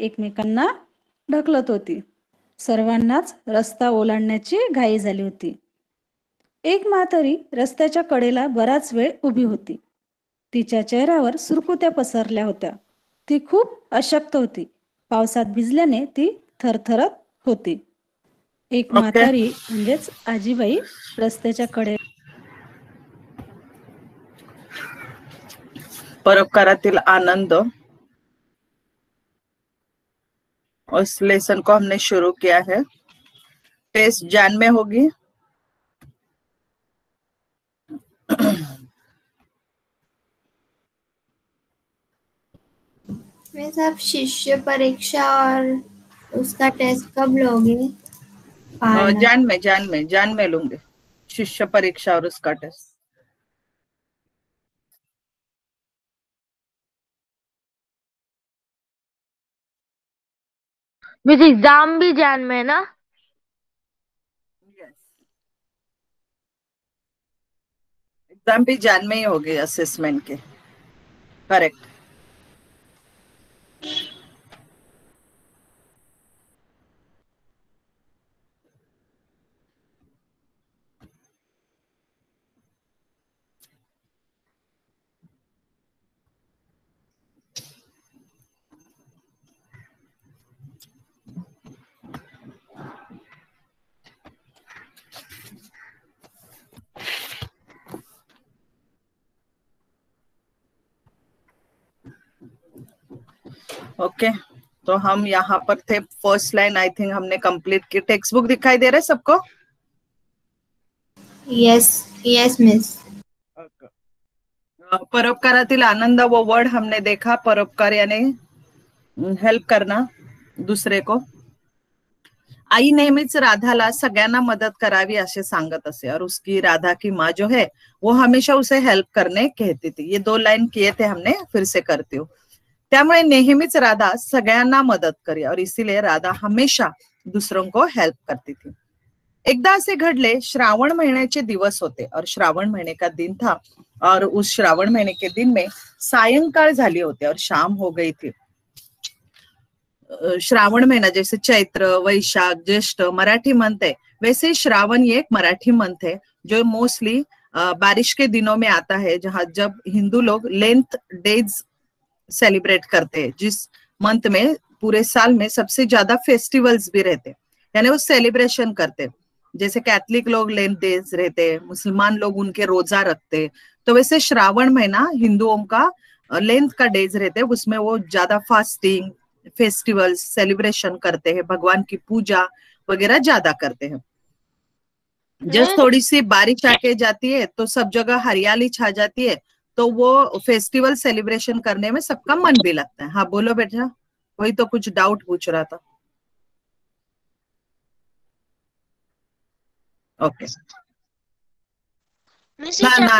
एकमेकांना ढकलत होती. सर्वांनाच रस्ता ओलांडण्याची घाई झाली होती. एक म्हातारी रस्त्याच्या कडेला बराच वेळ उभी होती. तिच्या चेहऱ्यावर सुरकुत्या पसरल्या होत्या. ती खूप अशक्त होती. पावसात भिजल्याने ती थरथरत होती. एक म्हातारी म्हणजेच आजीबाई रस्त्याच्या कडे परोपकारातील आनंद, उस लेसन को हमने शुरू किया है. टेस्ट जान में होगी. मैं सब शिष्य परीक्षा और उसका टेस्ट कब लोगे? जान में लूंगे. शिष्य परीक्षा और उसका टेस्ट. विद एग्जाम भी जान में ना? एग्जाम भी जान में ही होगी असेसमेंट के. करेक्ट. ओके तो हम यहाँ पर थे. फर्स्ट लाइन आई थिंक हमने कंप्लीट की. टेक्स्ट बुक दिखाई दे रहा है सबको? Yes miss. परोपकारातील आनंद वो वर्ड हमने देखा. परोपकार यानी हेल्प करना दुसरे को. आई नेहमीच राधाला सगळ्यांना मदत करावी असे सांगत असे और उसकी राधा की माँ जो है वो हमेशा उसे हेल्प करने कहती थी. ये 2 लाइन किए थे हमने, फिर से करती हूँ. त्यामुळे नेहमीच राधा सगळ्यांना मदत करी और इसीलिए राधा हमेशा दूसरों को हेल्प करती थी. एकदा असे घडले, श्रावण महीने दिवस होते और श्रावण महीने का दिन था और उस श्रावण महीने के दिन में सायंकाल झाली होती और शाम हो गई थी. श्रावण महीना जैसे चैत्र, वैशाख, ज्येष्ठ मराठी मंथ है, वैसे श्रावण ये एक मराठी मंथ है जो मोस्टली बारिश के दिनों में आता है, जहाँ जब हिंदू लोग लेंथ डेज सेलिब्रेट करते हैं, जिस मंथ में पूरे साल में सबसे ज्यादा फेस्टिवल्स भी रहते हैं, यानी वो सेलिब्रेशन करते हैं. जैसे कैथलिक लोग लेंथ डेज रहते हैं, मुसलमान लोग उनके रोजा रखते हैं, तो वैसे श्रावण महीना हिंदुओं का लेंथ का डेज रहते हैं. उसमें वो ज्यादा फास्टिंग, फेस्टिवल्स सेलिब्रेशन करते हैं, भगवान की पूजा वगैरह ज्यादा करते हैं. जब थोड़ी सी बारिश आके जाती है तो सब जगह हरियाली छा जाती है, तो वो फेस्टिवल सेलिब्रेशन करने में सबका मन भी लगता है. हाँ बोलो बेटा, वही तो कुछ डाउट पूछ रहा था. ओके.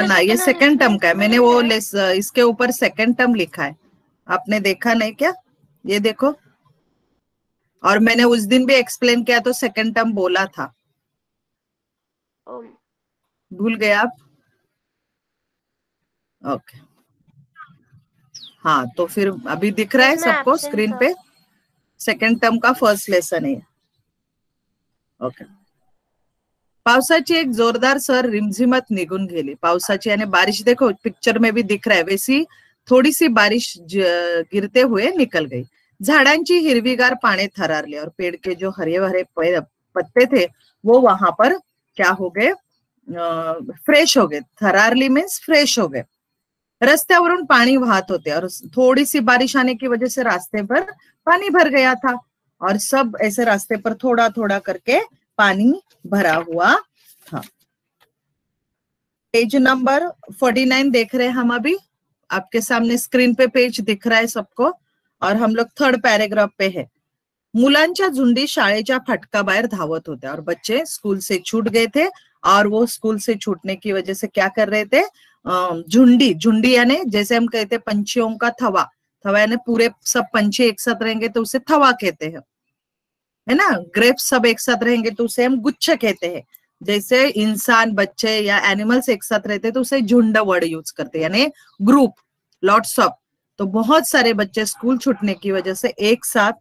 ना ये सेकंड टर्म का है. मैंने वो इसके ऊपर सेकंड टर्म लिखा है, आपने देखा नहीं क्या? ये देखो. और मैंने उस दिन भी एक्सप्लेन किया तो सेकंड टर्म बोला था. भूल गए आप? ओके. हाँ तो फिर अभी दिख रहा है सबको स्क्रीन पे. सेकंड टर्म का फर्स्ट लेसन है. ओके. पावसाची एक जोरदार सर रिमझिमत निघून गेली. पावसाची यानी बारिश, देखो पिक्चर में भी दिख रहा है, वैसी थोड़ी सी बारिश गिरते हुए निकल गई. झाडांची हिरवीगार पाने थरारले और पेड़ के जो हरे भरे पत्ते थे वो वहां पर क्या हो गए? फ्रेश हो गए. थरारली मीन्स फ्रेश हो गए. रस्त्यावरून पानी वाहत होते और थोड़ी सी बारिश आने की वजह से रास्ते पर पानी भर गया था और सब ऐसे रास्ते पर थोड़ा थोड़ा करके पानी भरा हुआ था. पेज नंबर 49 देख रहे हैं हम अभी. आपके सामने स्क्रीन पे पेज दिख रहा है सबको और हम लोग थर्ड पैराग्राफ पे है. मुलांच्या झुंडी शाळेच्या फाटकाबाहेर धावत होते और बच्चे स्कूल से छूट गए थे और वो स्कूल से छूटने की वजह से क्या कर रहे थे? झुंडी यानी जैसे हम कहते हैं पंछियों का थवा. थवा यानी पूरे सब पंछी एक साथ रहेंगे तो उसे थवा कहते हैं, है ना. ग्रेप्स सब एक साथ रहेंगे तो उसे हम गुच्छ कहते हैं. जैसे इंसान, बच्चे या एनिमल्स एक साथ रहते तो उसे झुंड वर्ड यूज करते हैं, यानी ग्रुप, लॉट्स ऑफ. तो बहुत सारे बच्चे स्कूल छूटने की वजह से एक साथ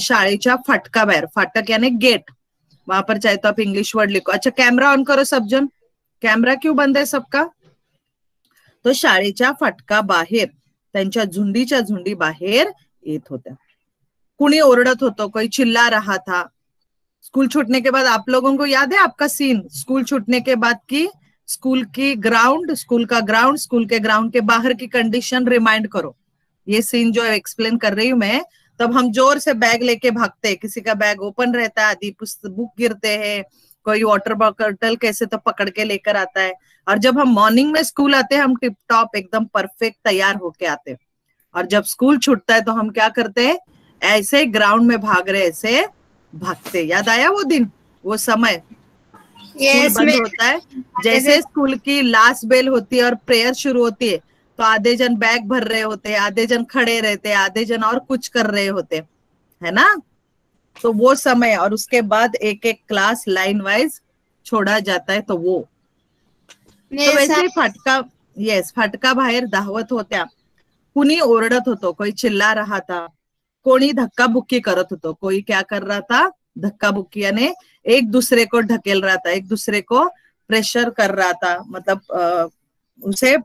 शाळेच्या फाटका बाहेर, फाटक यानी गेट, वहां पर चाहे तो आप इंग्लिश वर्ड लिखो. अच्छा, कैमरा ऑन करो सब जन. कैमरा क्यों बंद है सबका? तो शाळेच्या फाटका बाहेर त्यांच्या झुंडीच्या झुंडी बाहेर येत होत्या. कुणी ओरडत होतो, कोई चिल्ला रहा था. स्कूल छूटने के बाद आप लोगों को याद है आपका सीन, स्कूल छूटने के बाद की स्कूल की ग्राउंड, स्कूल का ग्राउंड, स्कूल के ग्राउंड के बाहर की कंडीशन रिमाइंड करो. ये सीन जो एक्सप्लेन कर रही हूं मैं, तब हम जोर से बैग लेके भागते हैं, किसी का बैग ओपन रहता है, आदि बुक गिरते हैं, कोई वाटर बॉटल कैसे तो पकड़ के लेकर आता है. और जब हम मॉर्निंग में स्कूल आते हैं, हम टिप टॉप एकदम परफेक्ट तैयार होके आते हैं. और जब स्कूल छूटता है तो हम क्या करते हैं, ऐसे ग्राउंड में भाग रहे, ऐसे भागते. याद आया वो दिन, वो समय? स्कूल बंद होता है, जैसे स्कूल की लास्ट बेल होती है और प्रेयर शुरू होती है, तो आधे जन बैग भर रहे होते हैं, आधे जन खड़े रहते हैं, आधे जन और कुछ कर रहे होते, है ना. तो वो समय, और उसके बाद एक एक क्लास लाइन वाइज छोड़ा जाता है. तो वो तो वैसे फाटका, येस, फाटका बाहेर धावत होत्या. कुणी ओरडत होतो, कोई चिल्ला रहा था, कोणी धक्काबुक्की करत होतो. कोई क्या कर रहा था, धक्काबुक्की यानी एक दूसरे को ढकेल रहा था, एक दूसरे को प्रेशर कर रहा था, मतलब उसे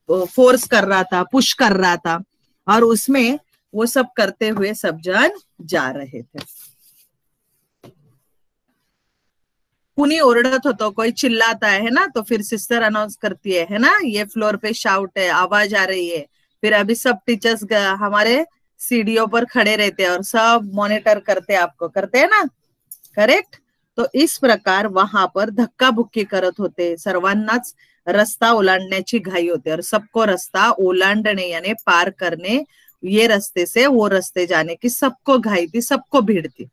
फोर्स कर रहा था, पुश कर रहा था. और उसमें वो सब करते हुए सब जन जा रहे थे. कुनी ओरडत होतो, कोई चिल्लाता है ना, तो फिर सिस्टर अनाउंस करती है ना, ये फ्लोर पे शाउट है, आवाज आ रही है. फिर अभी सब टीचर्स हमारे सीढ़ियों पर खड़े रहते हैं और सब मॉनिटर करते हैं, आपको करते हैं ना, करेक्ट. तो इस प्रकार वहां पर धक्का बुक्की करत होते, सर्वांनाच रस्ता ओलांडण्याची घाई होते. और सबको रस्ता ओलांडने यानी पार करने, ये रस्ते से वो रस्ते जाने की सबको घाई थी, सबको भीड़ थी.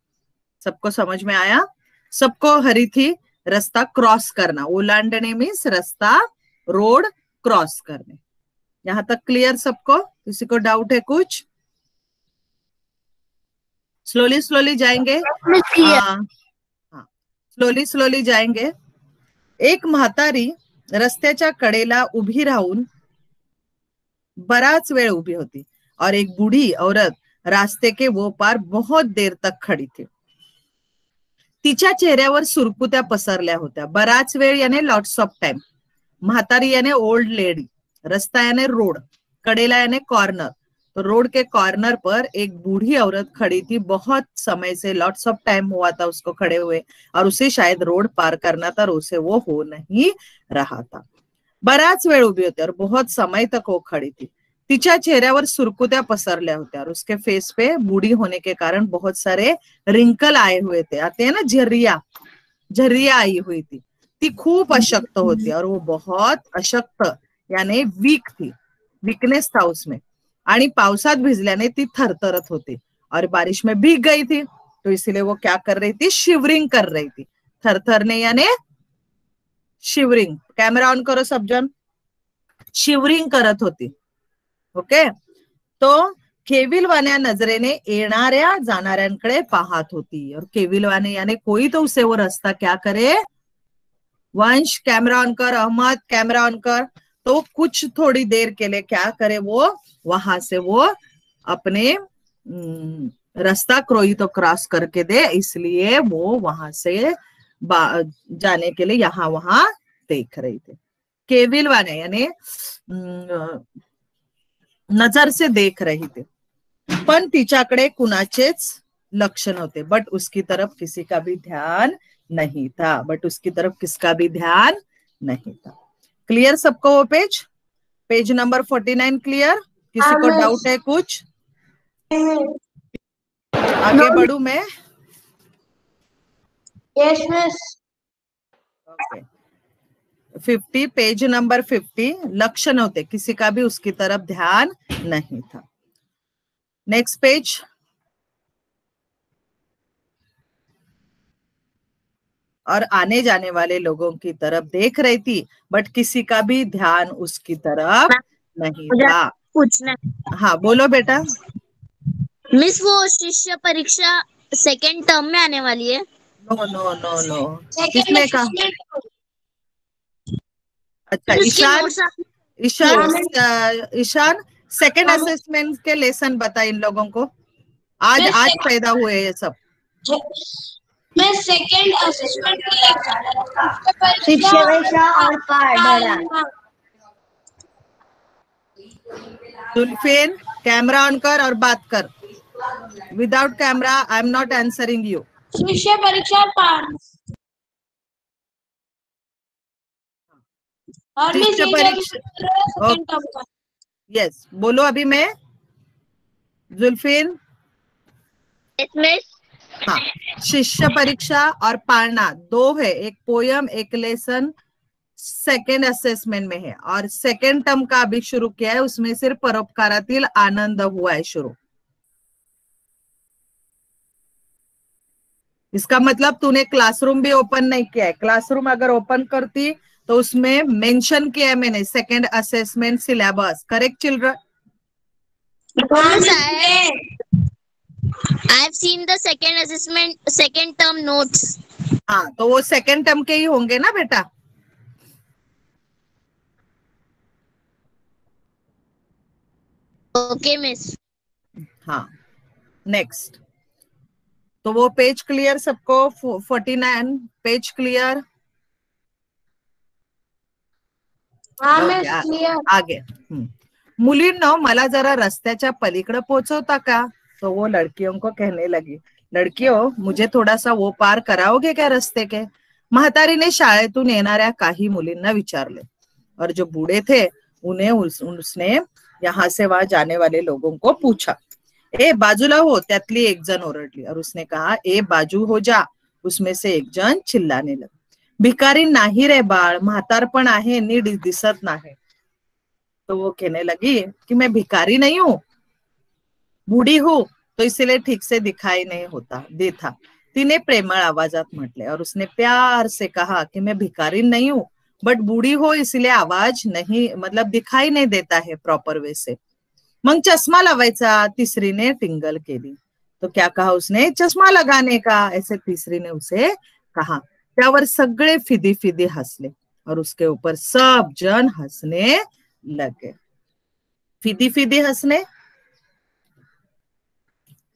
सबको समझ में आया? सबको हरी थी रास्ता क्रॉस करना. ओलांडने मीन्स रास्ता, रोड क्रॉस करने. यहां तक क्लियर सबको? किसी को डाउट है कुछ? स्लोली स्लोली जाएंगे, स्लोली स्लोली जाएंगे. एक म्हातारी रस्त्याच्या कडेला उभी राहून बराच वेळ उभी होती और एक बूढ़ी औरत रास्ते के वो पार बहुत देर तक खड़ी थी. तिच्या चेहऱ्यावर सुरकुत्या पसरल्या होत्या. बराच वेळ याने लॉट्स ऑफ टाइम. म्हातारी याने ओल्ड लेडी, रास्ता याने रोड, कडेला याने कॉर्नर. तो रोड के कॉर्नर पर एक बूढ़ी औरत खड़ी थी, बहुत समय से, लॉट्स ऑफ टाइम हुआ था उसको खड़े हुए, और उसे शायद रोड पार करना था और उसे वो हो नहीं रहा था. बराच वेळ उभी होती और बहुत समय तक वो खड़ी थी. तिच्या चेहऱ्यावर सुरकुत्या पसरल्या होत्या और उसके फेस पे बूढ़ी होने के कारण बहुत सारे रिंकल आए हुए थे. आते हैं ना झर्रिया, झर्रिया आई हुई थी. ती खूप अशक्त होती और वो बहुत अशक्त यानी वीक थी, वीकनेस था उसमें. आणि पावसात भिजल्याने ती थरथरत होती और बारिश में भीग गई थी, तो इसलिए वो क्या कर रही थी, शिवरिंग कर रही थी. थरथरने यानी शिवरिंग. कैमरा ऑन करो सब जन. शिवरिंग करत होती. ओके. तो केविलवाण्या नजरेने येणाऱ्या जाणाऱ्यांकडे पाहत होती. और केविलवाने यानी कोई तो उसे वो रास्ता क्या करे. वंश कैमरा ऑन कर, अहमद कैमरा ऑन कर. तो कुछ थोड़ी देर के लिए क्या करे, वो वहां से वो अपने रास्ता क्रोई तो क्रॉस करके दे, इसलिए वो वहां से जाने के लिए यहाँ वहां देख रही थे. केविलवाने यानी नजर से देख रही थे, पण तिच्याकडे कुणाचेच लक्ष नव्हते. बट उसकी तरफ किसी का भी ध्यान नहीं था. बट उसकी तरफ किसका भी ध्यान नहीं था. क्लियर सबको वो पेज? Page number 49 clear? किसी को डाउट है कुछ? आगे बढ़ू मैं? Yes miss. Okay. 50, page number 50. लक्ष्य नव्हते, किसी का भी उसकी तरफ ध्यान नहीं था. Next page. और आने जाने वाले लोगों की तरफ देख रही थी, बट किसी का भी ध्यान उसकी तरफ नहीं था. पूछना. हाँ बोलो बेटा. मिस वो शिष्य परीक्षा सेकेंड टर्म में आने वाली है. No no no no. किसने कहा? अच्छा ईशान, ईशान सेकंड असेसमेंट के लेसन बता इन लोगों को। आज पैदा हुए ये सब। मैं सेकंड असेसमेंट शिष्य परीक्षा और पाठशाला। जुल्फिन, कैमरा ऑन कर और बात कर। Without camera I am not answering you. शिष्य परीक्षा और शिष्य परीक्षा, यस बोलो अभी मैं। जुल्फिन, मिस हाँ, शिष्य परीक्षा और पालना दो है, एक पोयम एक लेसन सेकंड असेसमेंट में है, और सेकंड टर्म का अभी शुरू किया है, उसमें सिर्फ परोपकारातील आनंद हुआ है शुरू। इसका मतलब तूने क्लासरूम भी ओपन नहीं किया है। क्लासरूम अगर ओपन करती तो उसमें मेंशन किया है मैंने second assessment syllabus. Correct children? I have seen the second assessment, second term notes. हाँ, तो वो सेकंड टर्म के ही होंगे ना बेटा। Okay, miss. हाँ, नेक्स्ट। तो वो पेज क्लियर सबको? 49 पेज क्लियर? हाँ Okay, मिस क्लियर। आगे। मुलींनो, मला जरा रस्त्याच्या पलीकडे पोहोचवता का? तो वो लड़कियों को कहने लगी, लड़कियों मुझे थोड़ा सा वो पार कराओगे क्या रस्ते के? म्हातारीने शाळेतून येणाऱ्या काही मुलींना विचारले, और जो बूढ़े थे उन्हें उसने यहाँ से वहां जाने वाले लोगों को पूछा। ए बाजूला हो, त्यातली एक जन ओरडली, और उसने कहा ए बाजू हो जा। उसमें से एक जन चिल्लाने लगा, भिकारी नाही रे बाळ, म्हातारपण आहे, नीट दिसत नाही। तो वो कहने लगी कि मैं भिखारी नहीं हूँ, बूढ़ी हूँ, तो इसलिए ठीक से दिखाई नहीं होता देता। तिने प्रेमळ आवाजात म्हटले, और उसने प्यार से कहा कि मैं भिखारी नहीं हूँ, बट बूढ़ी हो इसलिए आवाज नहीं, मतलब दिखाई नहीं देता है प्रॉपर वे से। मग चष्मा लावायचा, तीसरी ने टिंगल केली। तो क्या कहा उसने? चष्मा लगाने का, ऐसे तीसरी ने उसे कहा। त्यावर सगळे फिदी फिदी हंसले, और उसके ऊपर सब जन हंसने लगे। फिदी फिदी हंसने,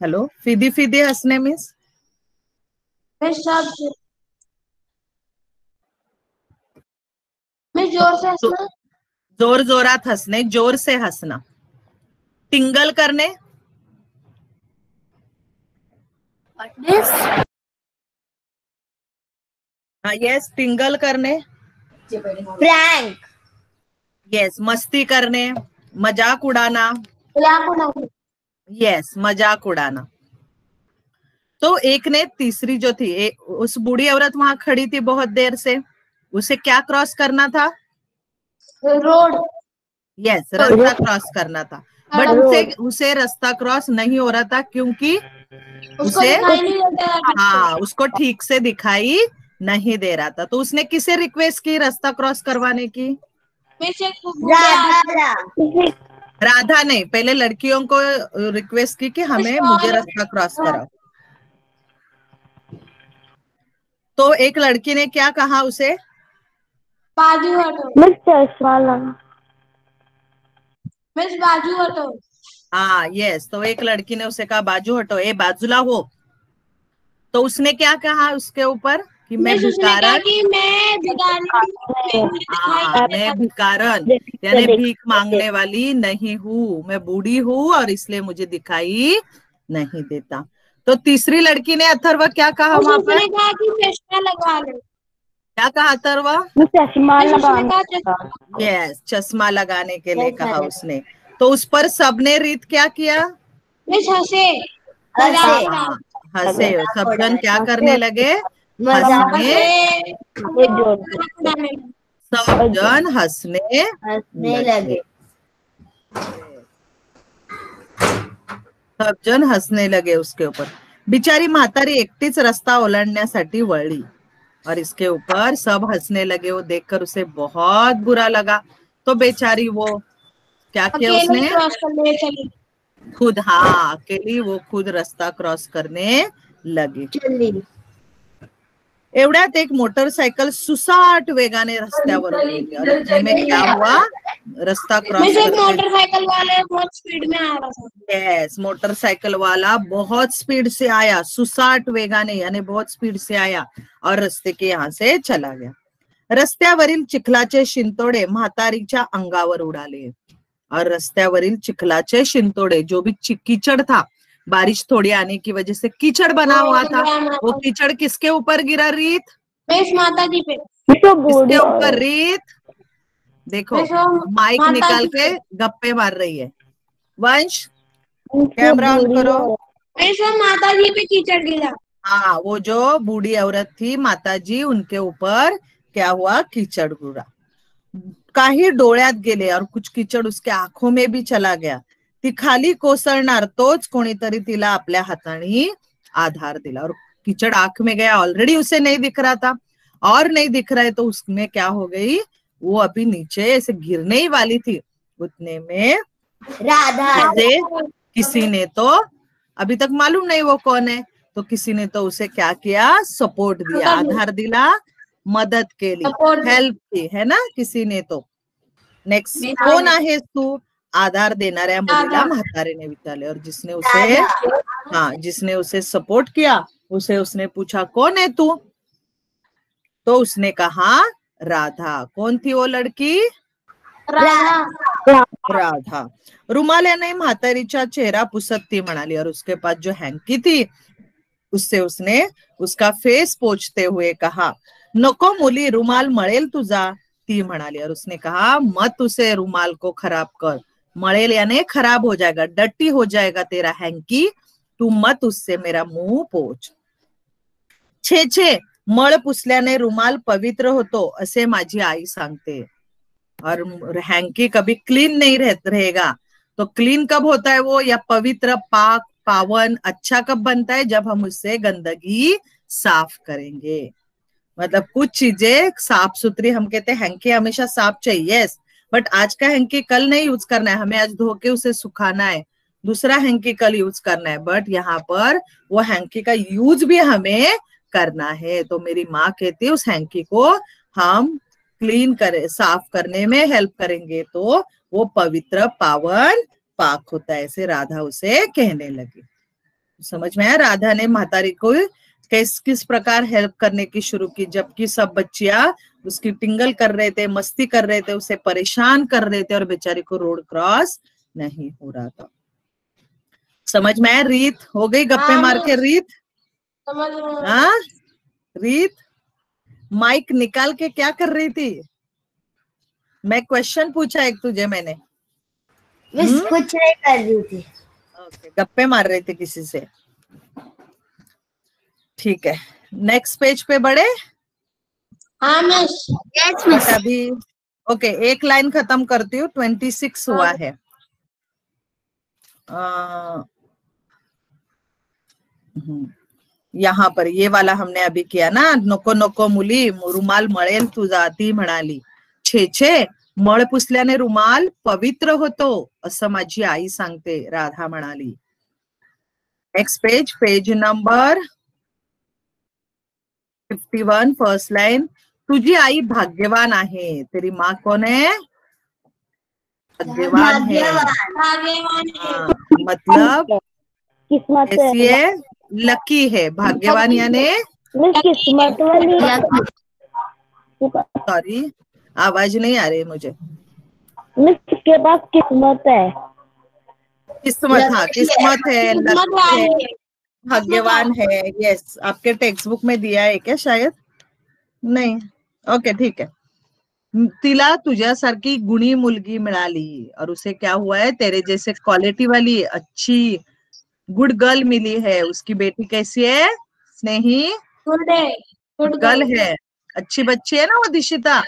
हेलो, फिदी फिदी हंसने मीन्स मैं जोर से हंसना। जोर जोरात हंसने, जोर से हंसना। टिंगल करने, हाँ यस, टिंगल करने। Prank. यस, मस्ती करने, मजाक उड़ाना। यस, मजाक उड़ाना। तो एक ने, तीसरी जो थी, उस बूढ़ी औरत वहां खड़ी थी बहुत देर से, उसे क्या क्रॉस करना था? रोड। यस, रास्ता क्रॉस करना था, बट उसे रास्ता क्रॉस नहीं हो रहा था, क्योंकि उसे हाँ उसको ठीक से दिखाई नहीं दे रहा था। तो उसने किसे रिक्वेस्ट की रास्ता क्रॉस करवाने की? राधा नहीं, पहले लड़कियों को रिक्वेस्ट की कि मुझे रास्ता क्रॉस कराओ। तो एक लड़की ने क्या कहा उसे? बाजू हटो। मिस बाजू हटो। हाँ यस, तो एक लड़की ने उसे कहा बाजू हटो, ए बाजूला हो। तो उसने क्या कहा उसके ऊपर कि मैं भिकारन, मैं भिकारन यानी भीख मांगने वाली नहीं हूँ, मैं बूढ़ी हूँ और इसलिए मुझे दिखाई नहीं देता। तो तीसरी लड़की ने अथर्व क्या कहा वहां पर? कहा कि चश्मा लगवा लो। क्या कहा अथर्व? चश्मा यस, चश्मा लगाने के लिए कहा उसने। तो उस पर सबने रीत क्या किया? हंसे, सब जन क्या करने लगे? हंसने, सब जन हंसने लगे। सब जन हंसने लगे उसके ऊपर। बिचारी म्हातारी एकटीच रस्ता ओलांडण्यासाठी वळली, और इसके ऊपर सब हंसने लगे। वो देखकर उसे बहुत बुरा लगा। तो बेचारी वो क्या किया उसने? खुद, हाँ अकेली वो खुद रास्ता क्रॉस करने लगी। एवढ्यात एक मोटरसायकल सुसाट वेगाने रस्त्यावर गेली और इतने में क्या हुआ, रस्ता क्रॉस करते मोटरसाइकिल वाले बहुत स्पीड में आ रहा था। यस, मोटरसाइकिल वाला बहुत स्पीड से आया, सुसाट वेगाने यानी बहुत स्पीड से आया और रस्ते के यहाँ से चला गया. रस्त्यावरील चिखलाचे शिंतोडे म्हातारीच्या अंगावर उडाले और रस्त्यावरील चिखलाचे शिंतोडे, जो भी कीचड़ था, बारिश थोड़ी आने की वजह से कीचड़ बना हुआ था, वो कीचड़ किसके ऊपर गिरा रीत? माता जी पे। किसके ऊपर रीत? देखो माइक निकाल के गप्पे मार रही है. वंश कैमरा ऑन करो. माता जी पे कीचड़ गिरा। हाँ, वो जो बूढ़ी औरत थी माता जी, उनके ऊपर क्या हुआ, कीचड़ गिरा. काही डोळ्यात गेले और कुछ कीचड़ उसके आंखों में भी चला गया. ती खाली कोसळणार तोच कोणीतरी तिला आपल्या हाताने आधार दिला और कीचड़ आंख में गया. ऑलरेडी उसे नहीं दिख रहा था और नहीं दिख रहा है तो उसमें क्या हो गई, वो अभी नीचे ऐसे गिरने ही वाली थी. उतने में राधा किसी ने तो, अभी तक मालूम नहीं वो कौन है, तो किसी ने तो उसे क्या किया, सपोर्ट दिया, आधार दिला, मदत केली, हेल्प की, है ना किसी ने तो. नेक्स्ट, कोण आहेस तू? आधार देणाऱ्या मुलीला म्हातारीने विचारले और जिसने उसे सपोर्ट किया उसे उसने पूछा कौन है तू, तो उसने कहा राधा. कौन थी वो लड़की? राधा. रुमाल्याने म्हातारीचा चेहरा पुसत ती म्हणाली और उसके पास जो हैंकी थी उससे उसने उसका फेस पोंछते हुए कहा, नको मुली, रुमाल मळेल तुझा. ती म्हणाली और उसने कहा, मत उसे रुमाल को खराब कर. मळेल यानी खराब हो जाएगा, डर्टी हो जाएगा तेरा हैंकी, तू मत उससे मेरा मुंह पोंछ. छे छे, मळ पुसल्याने रुमाल पवित्र होतो असे माझी आई सांगते. और हैंकी कभी क्लीन नहीं रहेगा. तो क्लीन कब होता है वो, या पवित्र, पाक, पावन, अच्छा कब बनता है, जब हम उससे गंदगी साफ करेंगे. मतलब कुछ चीजें साफ सुथरी, हम कहते हैं हैंकी हमेशा साफ चाहिए, बट आज का हैंकी कल नहीं यूज करना है, हमें आज धो के उसे सुखाना है, दूसरा हैंकी कल यूज करना है. बट यहाँ पर वो हैंकी का यूज भी हमें करना है. तो मेरी माँ कहती है उस हैंकी को हम क्लीन करें, साफ करने में हेल्प करेंगे तो वो पवित्र, पावन, पाक होता है. ऐसे राधा उसे कहने लगी. समझ में आया? राधा ने म्हातारी को किस प्रकार हेल्प करने की शुरू की, जबकि सब बच्चियां उसकी टिंगल कर रहे थे, मस्ती कर रहे थे, उसे परेशान कर रहे थे और बेचारी को रोड क्रॉस नहीं हो रहा था. समझ में आया? रीत हो गई गप्पे मार के रीत. हाँ रीत, माइक निकाल के क्या कर रही थी? मैं क्वेश्चन पूछा एक तुझे मैंने. कुछ नहीं कर रही थी. ओके, गप्पे मार रहे थे किसी से. ठीक है, नेक्स्ट पेज पे बढ़े. हाँ मिस. अभी ओके, एक लाइन खत्म करती हूँ. 26 हुआ है. यहाँ पर ये वाला हमने अभी किया ना, नको नको मुली, रुमाल मळेल तुझा, ती म्हणाली. छे छे, मळ पुसल्याने रुमाल पवित्र होतो असं माझी आई सांगते, राधा म्हणाली. Next page, page number 51, first line. तुझी आई भाग्यवान आहे. तेरी माँ कौन है? भाग्यवान है. मतलब कैसी है? लकी है. भाग्यवान यानी किस्मत वाली. सॉरी, आवाज नहीं आ रही मुझे. मिस के पास किस्मत है. किस्मत, हाँ किस्मत है, लकी है, भाग्यवान है. यस, आपके टेक्स्ट बुक में दिया है क्या? शायद नहीं. ओके ठीक है. तिला तुझ्यासारखी गुणी मुलगी मिळाली और उसे क्या हुआ है, तेरे जैसे क्वालिटी वाली अच्छी गुड गर्ल मिली है. उसकी बेटी कैसी है? स्नेही गुड गर्ल है, अच्छी बच्ची है ना वो दिशिता.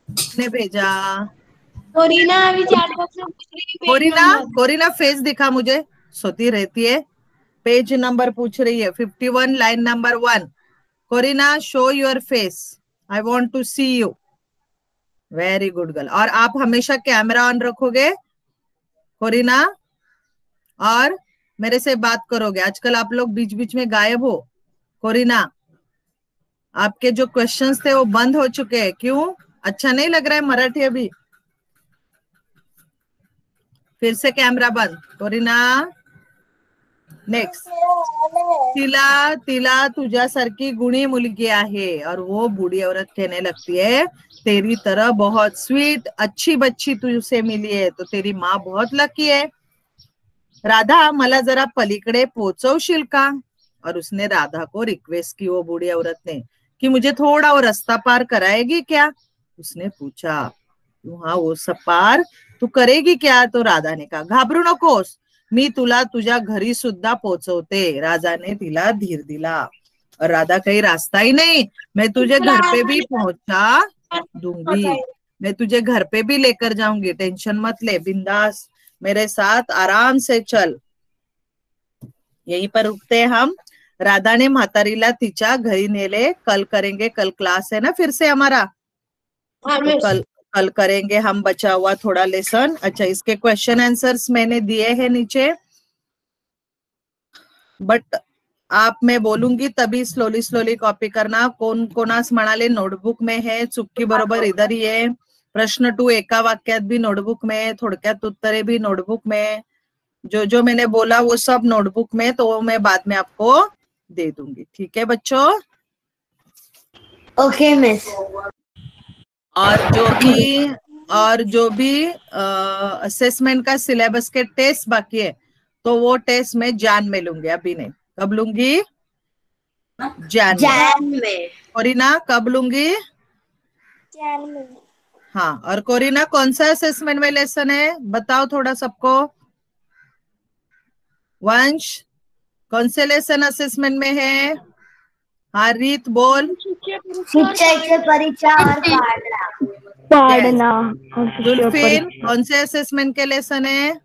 किसने भेजा? कोरिना अभी चैट बॉक्स में पूछ रही है. कोरिना फेस दिखा मुझे, सोती रहती है. पेज नंबर पूछ रही है. 51 line number 1. Corina, show your face, I want to see you. Very good girl. और आप हमेशा कैमरा ऑन रखोगे कोरिना? और मेरे से बात करोगे। आजकल आप लोग बीच बीच में गायब हो। कोरिना, आपके जो क्वेश्चंस थे वो बंद हो चुके हैं, क्यों? अच्छा नहीं लग रहा है मराठी अभी? फिर से कैमरा बंद। Corina, next. तिला तिला तुझ्यासारखी गुणी मुलगी आहे, और वो बूढ़ी औरत कहने लगती है तेरी तरह बहुत स्वीट अच्छी बच्ची तुझसे मिली है, तो तेरी माँ बहुत लकी है। राधा, मला जरा पलीकडे पोहोचवशील का? और उसने राधा को रिक्वेस्ट की, वो बूढ़ी औरत ने, कि मुझे थोड़ा वो रास्ता पार कराएगी क्या? उसने पूछा, हाँ वो सब पार तू करेगी क्या? तो राधा ने कहा, घाबरू नकोस, मी तुला तुझ्या घरी सुद्धा पोहोचवते। राजा ने तिला धीर दिला, और राधा कहीं रास्ता ही नहीं, मैं तुझे घर पे भी पहुंचा दूंगी, मैं तुझे घर पे भी लेकर जाऊंगी, टेंशन मत ले, बिंदास मेरे साथ आराम से चल। यहीं पर रुकते हैं हम। राधा ने म्हातारीला तिच्या घरी नेले। कल करेंगे, कल क्लास है ना फिर से हमारा, तो कल करेंगे हम बचा हुआ थोड़ा लेसन। अच्छा, इसके क्वेश्चन आंसर्स मैंने दिए हैं नीचे, बट आप मैं बोलूंगी तभी स्लोली स्लोली कॉपी करना। कोण कोणास म्हणाले नोटबुक में है, चुटकी बरोबर इधर ही है। प्रश्न 2 एका वाक्यात भी नोटबुक में, थोडक्यात उत्तरे भी नोटबुक में, जो जो मैंने बोला वो सब नोटबुक में, तो मैं बाद में आपको दे दूंगी। ठीक है बच्चों? Okay miss. और जो भी असेसमेंट का सिलेबस के टेस्ट बाकी है, तो वो टेस्ट मैं जान में लूंगी, अभी नहीं। कब लूंगी? जान में। कोरिना, कब लूंगी? जान में। हाँ, और कोरिना कौन सा असेसमेंट में लेसन है बताओ थोड़ा सबको। वंश, कौन से लेसन असेसमेंट में है? हाँ रीत बोल। शिक्षक परीक्षा और पढ़ना। जुल्फिन, कौन से असेसमेंट के लेसन है?